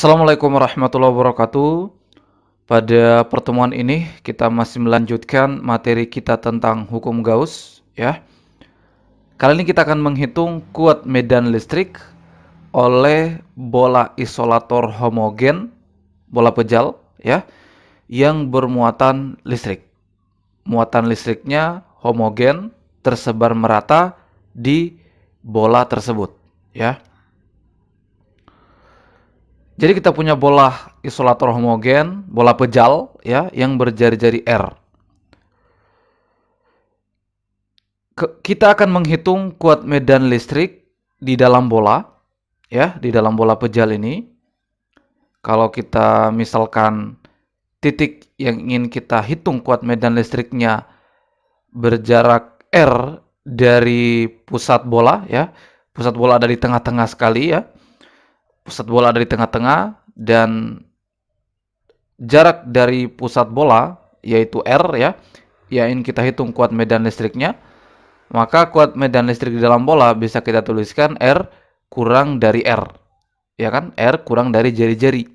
Assalamualaikum warahmatullahi wabarakatuh. Pada pertemuan ini kita masih melanjutkan materi kita tentang hukum Gauss ya. Kali ini kita akan menghitung kuat medan listrik oleh bola isolator homogen, bola pejal ya, yang bermuatan listrik. Muatan listriknya homogen, tersebar merata di bola tersebut ya. Jadi kita punya bola isolator homogen, bola pejal ya, yang berjari-jari R. Kita akan menghitung kuat medan listrik di dalam bola ya, di dalam bola pejal ini. Kalau kita misalkan titik yang ingin kita hitung kuat medan listriknya berjarak R dari pusat bola ya. Pusat bola ada di tengah-tengah sekali ya. Pusat bola ada di tengah-tengah dan jarak dari pusat bola yaitu R ya, yang ingin kita hitung kuat medan listriknya, maka kuat medan listrik di dalam bola bisa kita tuliskan R kurang dari R. Ya kan? R kurang dari jari-jari.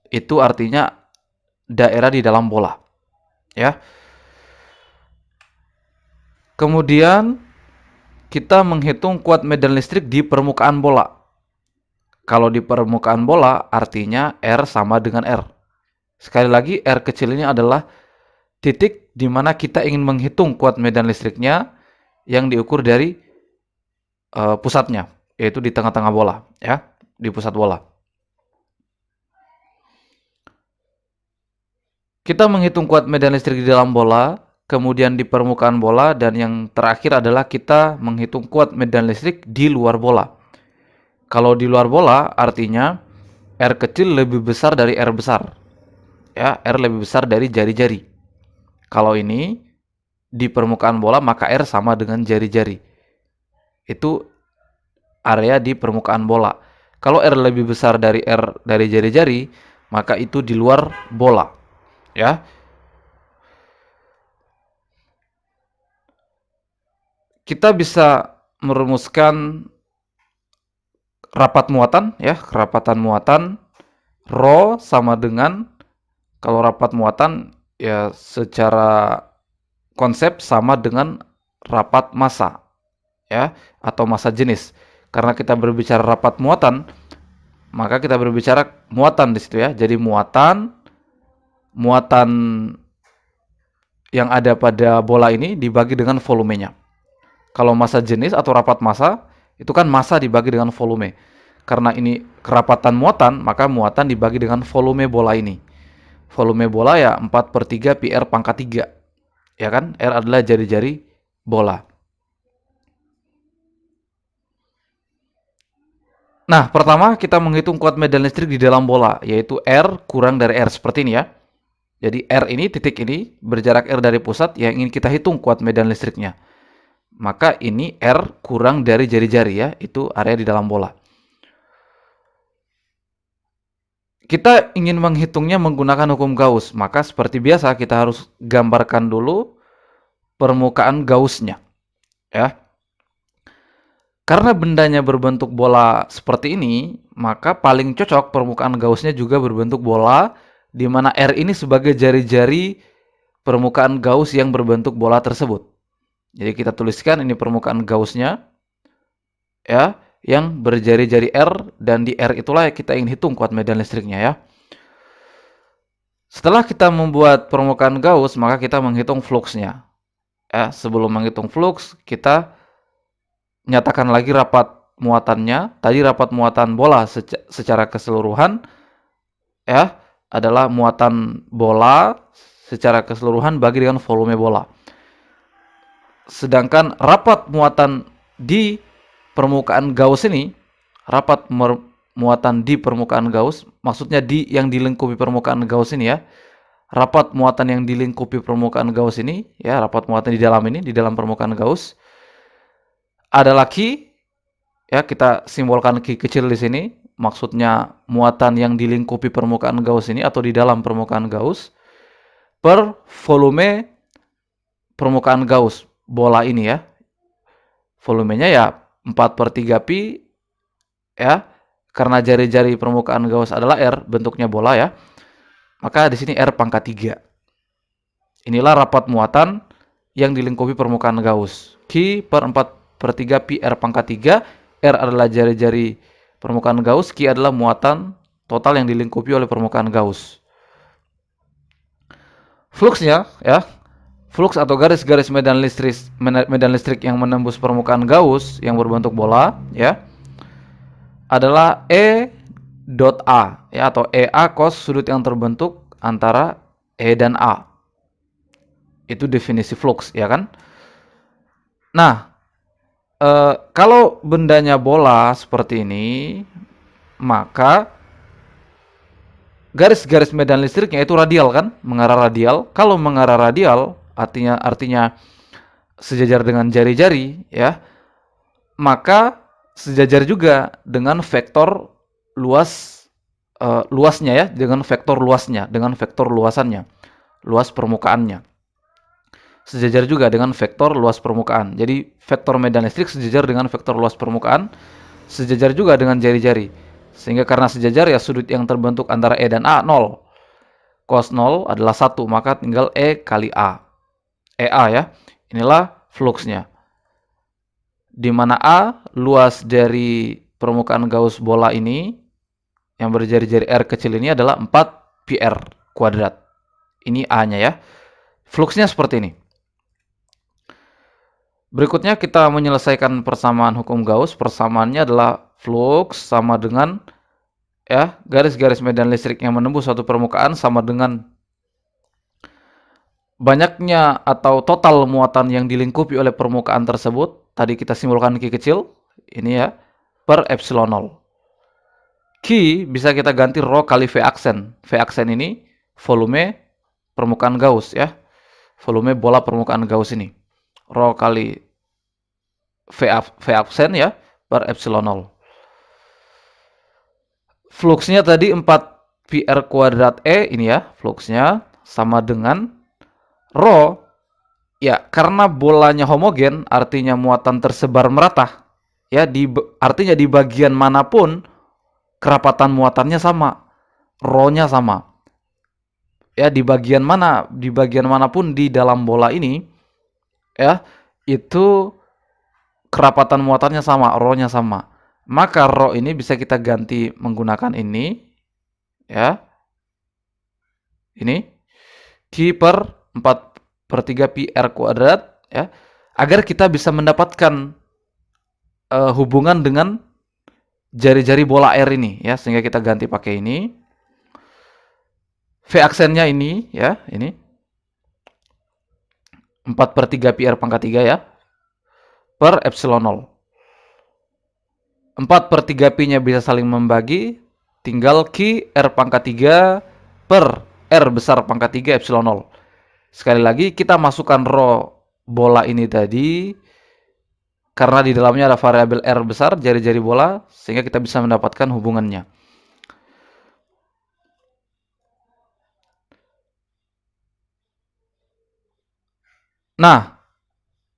Itu artinya daerah di dalam bola. Ya. Kemudian kita menghitung kuat medan listrik di permukaan bola. Kalau di permukaan bola artinya R sama dengan R. Sekali lagi R kecil ini adalah titik di mana kita ingin menghitung kuat medan listriknya yang diukur dari pusatnya, yaitu di tengah-tengah bola, ya, di pusat bola. Kita menghitung kuat medan listrik di dalam bola, kemudian di permukaan bola, dan yang terakhir adalah kita menghitung kuat medan listrik di luar bola. Kalau di luar bola, artinya R kecil lebih besar dari R besar. Ya, R lebih besar dari jari-jari. Kalau ini di permukaan bola, maka R sama dengan jari-jari. Itu area di permukaan bola. Kalau R lebih besar dari R dari jari-jari, maka itu di luar bola. Ya. Kita bisa merumuskan rapat muatan ya, kerapatan muatan Rho sama dengan, kalau rapat muatan ya secara konsep sama dengan rapat massa ya, atau massa jenis. Karena kita berbicara rapat muatan, maka kita berbicara muatan di situ ya. Jadi muatan yang ada pada bola ini dibagi dengan volumenya. Kalau massa jenis atau rapat massa, itu kan massa dibagi dengan volume. Karena ini kerapatan muatan, maka muatan dibagi dengan volume bola ini. Volume bola ya 4/3 pi R pangkat 3. Ya kan? R adalah jari-jari bola. Nah, pertama kita menghitung kuat medan listrik di dalam bola, yaitu R kurang dari R, seperti ini ya. Jadi R ini, titik ini, berjarak R dari pusat yang ingin kita hitung kuat medan listriknya. Maka ini R kurang dari jari-jari ya, itu area di dalam bola. Kita ingin menghitungnya menggunakan hukum Gauss, maka seperti biasa kita harus gambarkan dulu permukaan Gaussnya ya. Karena bendanya berbentuk bola seperti ini, maka paling cocok permukaan Gaussnya juga berbentuk bola, di mana R ini sebagai jari-jari permukaan Gauss yang berbentuk bola tersebut. Jadi kita tuliskan ini permukaan Gaussnya ya, yang berjari-jari R, dan di R itulah kita ingin hitung kuat medan listriknya ya. Setelah kita membuat permukaan Gauss, maka kita menghitung fluxnya. Ya, sebelum menghitung flux, kita nyatakan lagi rapat muatannya. Tadi rapat muatan bola secara keseluruhan ya adalah muatan bola secara keseluruhan bagi dengan volume bola. Sedangkan rapat muatan di permukaan Gauss ini, rapat muatan di permukaan Gauss, maksudnya di yang dilingkupi permukaan Gauss ini ya. Rapat muatan yang dilingkupi permukaan Gauss ini ya, rapat muatan di dalam ini, di dalam permukaan Gauss. Ada lagi ya, kita simbolkan Q kecil di sini, maksudnya muatan yang dilingkupi permukaan Gauss ini atau di dalam permukaan Gauss per volume permukaan Gauss bola ini ya. Volumenya ya 4/3 pi ya karena jari-jari permukaan Gauss adalah R, bentuknya bola ya, maka di sini R pangkat 3. Inilah rapat muatan yang dilingkupi permukaan Gauss. Q per 4/3 pi R pangkat 3. R adalah jari-jari permukaan Gauss, Q adalah muatan total yang dilingkupi oleh permukaan Gauss. Fluxnya ya, flux atau garis-garis medan listrik yang menembus permukaan Gauss yang berbentuk bola ya, adalah E dot A ya, atau EA cos sudut yang terbentuk antara E dan A. Itu definisi flux ya kan. Nah, kalau bendanya bola seperti ini, maka garis-garis medan listriknya itu radial kan, mengarah radial. Kalau mengarah radial, artinya sejajar dengan jari-jari ya, maka sejajar juga dengan vektor luasnya ya, dengan vektor luasannya, luas permukaannya. Sejajar juga dengan vektor luas permukaan. Jadi vektor medan listrik sejajar dengan vektor luas permukaan, sejajar juga dengan jari-jari. Sehingga karena sejajar ya, sudut yang terbentuk antara E dan A 0. Cos 0 adalah 1, maka tinggal E kali A. EA ya. Inilah fluxnya. Di mana A luas dari permukaan Gauss bola ini yang berjari-jari R kecil ini adalah 4 pi R kuadrat. Ini A-nya ya. Fluxnya seperti ini. Berikutnya kita menyelesaikan persamaan hukum Gauss. Persamaannya adalah flux sama dengan ya, garis-garis medan listrik yang menembus suatu permukaan sama dengan banyaknya atau total muatan yang dilingkupi oleh permukaan tersebut. Tadi kita simbolkan Q kecil, ini ya, per epsilon 0. Q bisa kita ganti rho kali V aksen. V aksen ini volume permukaan Gauss ya. Volume bola permukaan Gauss ini. Rho kali V aksen ya, per epsilon 0. Fluxnya tadi 4 pi R kuadrat E ini ya, fluxnya sama dengan rho ya, karena bolanya homogen artinya muatan tersebar merata ya, artinya di bagian manapun kerapatan muatannya sama, rho-nya sama ya, di bagian manapun di dalam bola ini ya, itu kerapatan muatannya sama, rho-nya sama. Maka rho ini bisa kita ganti menggunakan ini ya, ini Q per 4/3 pi R kuadrat ya, agar kita bisa mendapatkan hubungan dengan jari-jari bola R ini ya, sehingga kita ganti pakai ini. V aksennya ini ya, ini 4/3 pi R pangkat 3 ya, per epsilon 0. 4/3 pi nya bisa saling membagi, tinggal Q R pangkat 3 per R besar pangkat 3 epsilon 0. Sekali lagi kita masukkan rho bola ini tadi, karena di dalamnya ada variabel R besar, jari-jari bola, sehingga kita bisa mendapatkan hubungannya. Nah,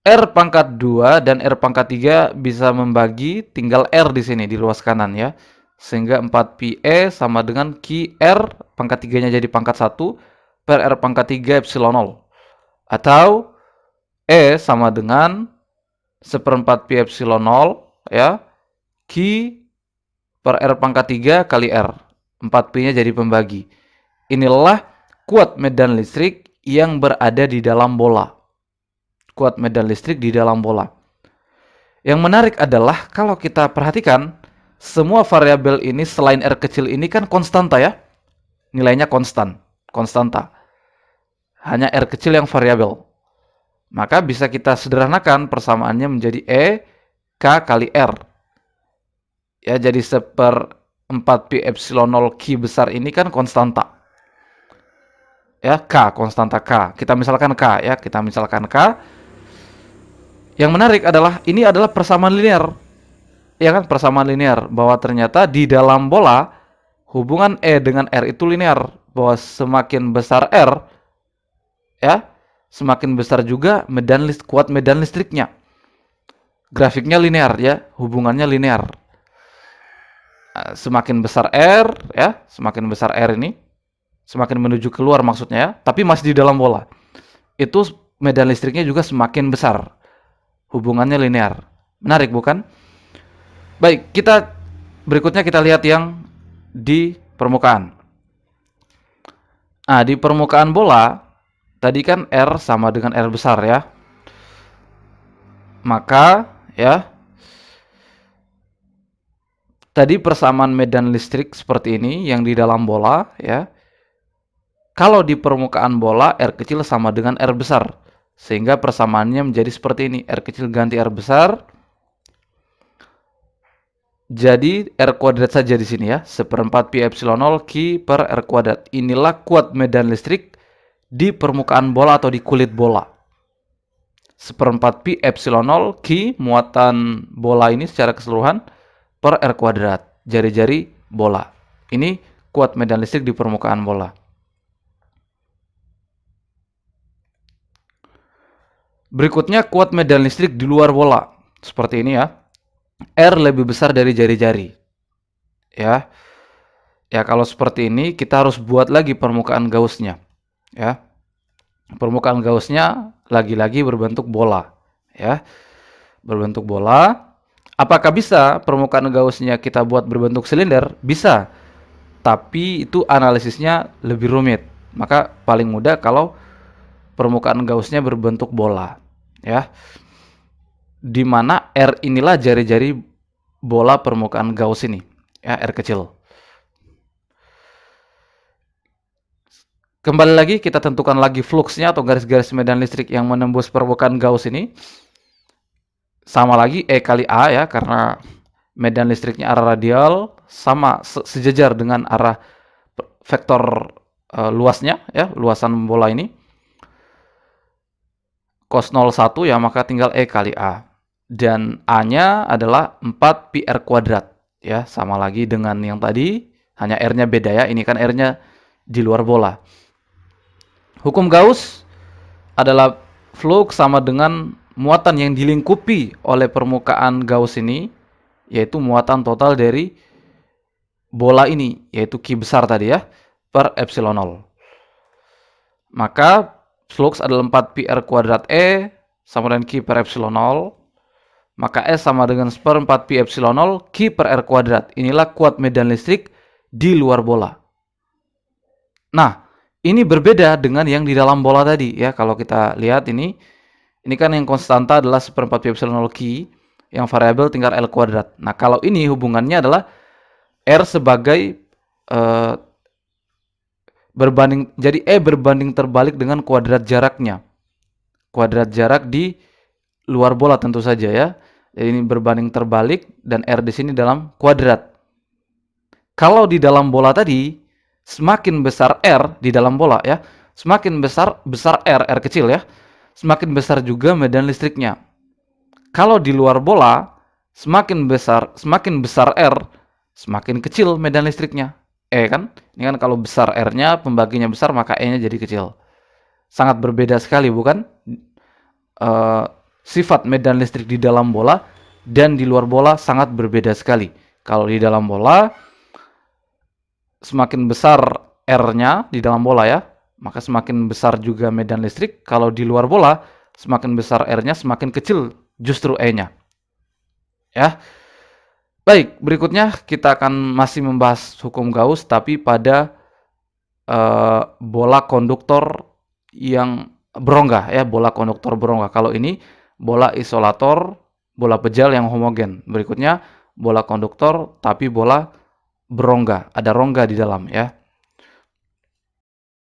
R pangkat 2 dan R pangkat 3 bisa membagi, tinggal R di sini di ruas kanan ya. Sehingga 4 pi E sama dengan Q R pangkat 3-nya jadi pangkat 1 per R pangkat 3 epsilon 0. Atau E sama dengan 1/4 pi epsilon 0 ya, Q per R pangkat 3 kali R. 4 pi-nya jadi pembagi. Inilah kuat medan listrik yang berada di dalam bola. Kuat medan listrik di dalam bola. Yang menarik adalah kalau kita perhatikan, semua variabel ini selain R kecil ini kan konstanta ya. Nilainya konstanta. Hanya R kecil yang variabel. Maka bisa kita sederhanakan persamaannya menjadi E K kali R. Ya, jadi 1/4 pi epsilon 0 Q besar ini kan konstanta. Ya, K, konstanta K. Kita misalkan K ya, Yang menarik adalah ini adalah persamaan linear. Ya kan, persamaan linear, bahwa ternyata di dalam bola hubungan E dengan R itu linear, bahwa semakin besar R ya, semakin besar juga kuat medan listriknya. Grafiknya linear ya, hubungannya linear. semakin besar R ya, semakin besar R ini, semakin menuju keluar maksudnya ya, tapi masih di dalam bola. Itu medan listriknya juga semakin besar. Hubungannya linear. Menarik bukan? Baik, berikutnya kita lihat yang di permukaan. Nah, di permukaan bola tadi kan R sama dengan R besar ya. Maka ya, tadi persamaan medan listrik seperti ini yang di dalam bola ya. Kalau di permukaan bola R kecil sama dengan R besar. Sehingga persamaannya menjadi seperti ini. R kecil ganti R besar. Jadi R kuadrat saja di sini ya. 1/4 pi epsilon 0 Q per R kuadrat. Inilah kuat medan listrik di permukaan bola atau di kulit bola. 1/4 pi epsilon 0 Q muatan bola ini secara keseluruhan per R kuadrat. Jari-jari bola. Ini kuat medan listrik di permukaan bola. Berikutnya kuat medan listrik di luar bola. Seperti ini ya. R lebih besar dari jari-jari. Ya. Ya, kalau seperti ini kita harus buat lagi permukaan Gauss-nya. Ya. Permukaan Gauss-nya lagi-lagi berbentuk bola, ya. Berbentuk bola. Apakah bisa permukaan Gauss-nya kita buat berbentuk silinder? Bisa. Tapi itu analisisnya lebih rumit. Maka paling mudah kalau permukaan Gauss-nya berbentuk bola, ya. Di mana R inilah jari-jari bola permukaan Gauss ini, ya, R kecil. Kembali lagi kita tentukan lagi fluxnya atau garis-garis medan listrik yang menembus permukaan Gauss ini. Sama lagi E kali A ya, karena medan listriknya arah radial sama sejajar dengan arah vektor luasnya ya, luasan bola ini. Cos 01 ya, maka tinggal E kali A. Dan A-nya adalah 4 pi R kuadrat ya, sama lagi dengan yang tadi, hanya R-nya beda ya. Ini kan R-nya di luar bola. Hukum Gauss adalah flux sama dengan muatan yang dilingkupi oleh permukaan Gauss ini, yaitu muatan total dari bola ini, yaitu Q besar tadi ya, per epsilon 0. Maka flux adalah 4 pi R kuadrat E sama dengan Q per epsilon 0. Maka S sama dengan 1/4 pi epsilon 0 Q per R kuadrat. Inilah kuat medan listrik di luar bola. Nah, ini berbeda dengan yang di dalam bola tadi ya. Kalau kita lihat ini kan yang konstanta adalah 1/4 pi epsilon 0 Q, yang variabel tinggal L kuadrat. Nah, kalau ini hubungannya adalah R sebagai jadi E berbanding terbalik dengan kuadrat jaraknya. Kuadrat jarak di luar bola tentu saja ya. Jadi ini berbanding terbalik dan R di sini dalam kuadrat. Kalau di dalam bola tadi, semakin besar R di dalam bola ya, semakin besar R kecil ya, semakin besar juga medan listriknya. Kalau di luar bola, semakin besar R, semakin kecil medan listriknya. Kan? Ini kan kalau besar R-nya, pembaginya besar, maka E-nya jadi kecil. Sangat berbeda sekali, bukan? Sifat medan listrik di dalam bola dan di luar bola sangat berbeda sekali. Kalau di dalam bola, semakin besar R-nya di dalam bola ya, maka semakin besar juga medan listrik. Kalau di luar bola, semakin besar R-nya, semakin kecil justru E-nya. Ya. Baik, berikutnya kita akan masih membahas hukum Gauss, tapi pada bola konduktor yang berongga ya, bola konduktor berongga. Kalau ini bola isolator, bola pejal yang homogen. Berikutnya bola konduktor tapi bola berongga, ada rongga di dalam ya.